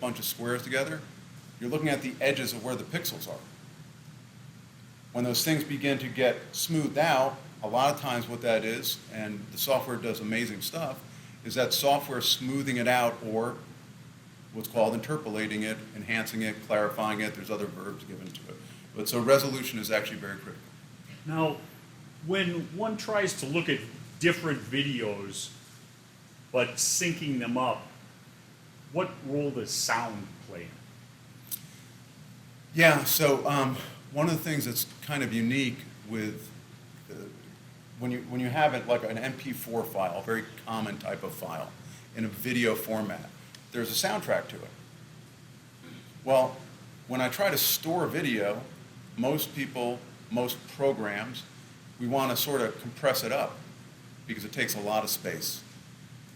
bunch of squares together, you're looking at the edges of where the pixels are. When those things begin to get smoothed out, a lot of times what that is, and the software does amazing stuff, is that software smoothing it out, or what's called interpolating it, enhancing it, clarifying it. There's other verbs given to it. But so resolution is actually very critical. Now, when one tries to look at different videos, but syncing them up, what role does sound play? Yeah, so one of the things that's kind of unique with when you have it like an MP4 file, a very common type of file, in a video format, there's a soundtrack to it. Well, when I try to store video, most people, most programs, we want to sort of compress it up because it takes a lot of space.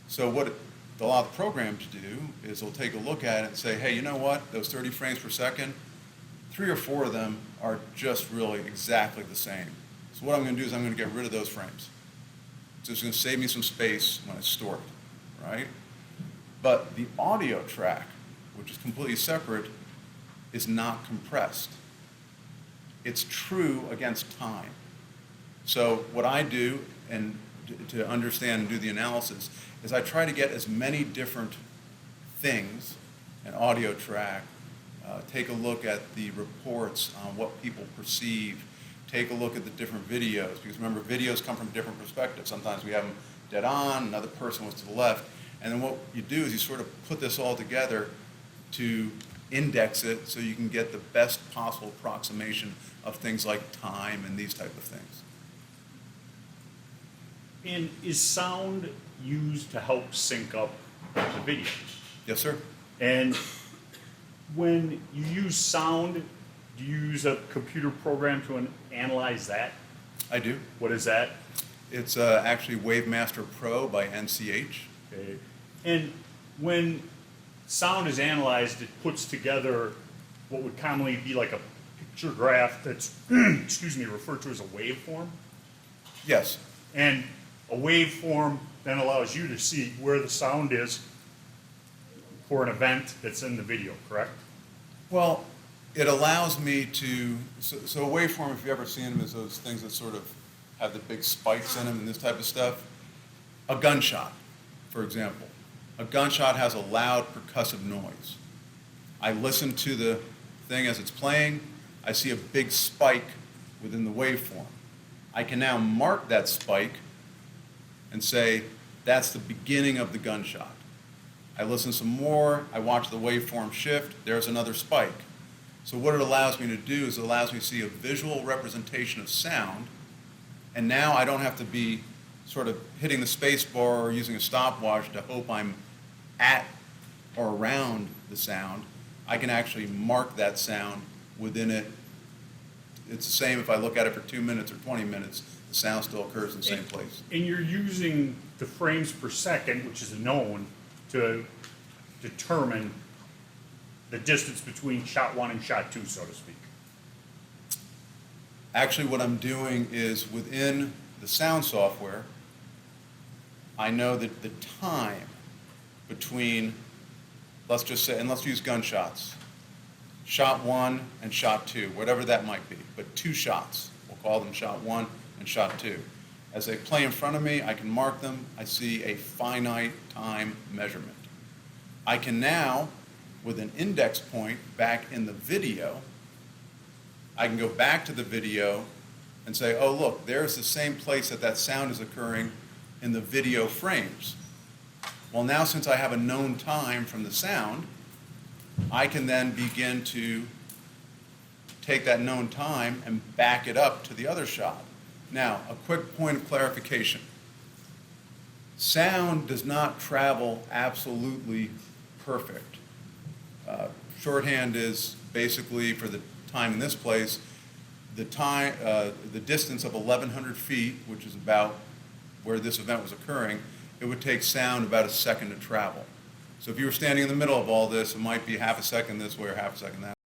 So what a lot of programs do is they'll take a look at it and say, hey, you know what, those 30 frames per second, 3 or 4 of them are just really exactly the same. So what I'm going to do is I'm going to get rid of those frames. So it's going to save me some space when I store it, right? But the audio track, which is completely separate, is not compressed. It's true against time. So what I do, and to understand and do the analysis, is I try to get as many different things, an audio track, take a look at the reports on what people perceive, take a look at the different videos, because remember, videos come from different perspectives. Sometimes we have them dead on, another person was to the left, and then what you do is you sort of put this all together to index it so you can get the best possible approximation of things like time and these type of things. And is sound used to help sync up the video? Yes, sir. And when you use sound, do you use a computer program to analyze that? I do. What is that? It's actually Wavemaster Pro by NCH. Okay. And when sound is analyzed, it puts together what would commonly be like a picture graph that's, excuse me, referred to as a waveform. Yes. And a waveform then allows you to see where the sound is for an event that's in the video, correct? Well, it allows me to, so a waveform, if you've ever seen them, is those things that sort of have the big spikes in them and this type of stuff. A gunshot, for example. A gunshot has a loud percussive noise. I listen to the thing as it's playing. I see a big spike within the waveform. I can now mark that spike and say, that's the beginning of the gunshot. I listen some more, I watch the waveform shift, there's another spike. So what it allows me to do is it allows me to see a visual representation of sound, and now I don't have to be sort of hitting the space bar or using a stopwatch to hope I'm at or around the sound. I can actually mark that sound within it. It's the same if I look at it for 2 minutes or 20 minutes, the sound still occurs in the same place. And you're using the frames per second, which is known, to determine the distance between shot 1 and shot 2, so to speak. Actually, what I'm doing is within the sound software, I know that the time between, let's just say, and let's use gunshots, shot 1 and shot 2, whatever that might be, but 2 shots. We'll call them shot 1 and shot 2. As they play in front of me, I can mark them. I see a finite time measurement. I can now, with an index point back in the video, I can go back to the video and say, oh, look, there's the same place that that sound is occurring in the video frames. Well, now since I have a known time from the sound, I can then begin to take that known time and back it up to the other shot. Now, a quick point of clarification. Sound does not travel absolutely perfect. Shorthand is basically, for the time in this place, the distance of 1,100 feet, which is about where this event was occurring. It would take sound about a second to travel. So if you were standing in the middle of all this, it might be half a second this way or half a second that way.